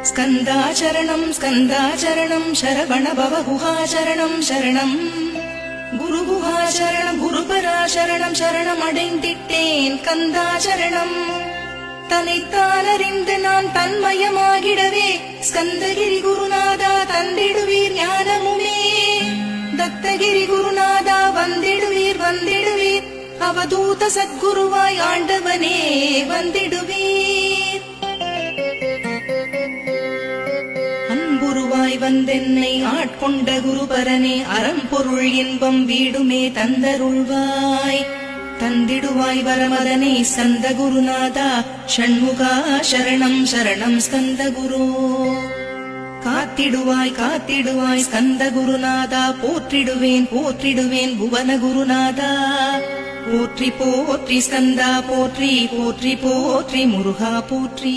ஸ்கந்தாச்சரணம் ஸ்கந்தாச்சரணம் சரவண பவ குஹாச்சரணம் சரணம் குரு குஹாச்சரணம் குருபராசரணம் சரணம் அடைந்திட்டேன் கந்தாச்சரணம். தன்னைத்தான் அறிந்து நான் தன்மயமாகிடவே ஸ்கந்தகிரி குருநாதா தந்திடுவீர் ஞானமுமே. தத்தகிரி குருநாதா வந்திடுவீர் வந்திடுவீர் அவதூத சத்குருவாய் ஆண்டவனே வந்திடுவீர். அன்புருவாய் வந்தென்னை ஆட்கொண்ட குருபரனே அறம்பொருள் இன்பம் வீடுமே தந்தருள்வாய். தந்திடுவாய் வரமதனே ஸ்கந்த குருநாதா ஷண்முகா சரணம் சரணம் ஸ்கந்த குரு. காத்திடுவாய் காத்திடுவாய் ஸ்கந்த குருநாதா போற்றிடுவேன் போற்றிடுவேன் புவன குருநாதா. போற்றி போற்றி ஸ்கந்தா போற்றி போற்றி போற்றி முருகா போற்றி.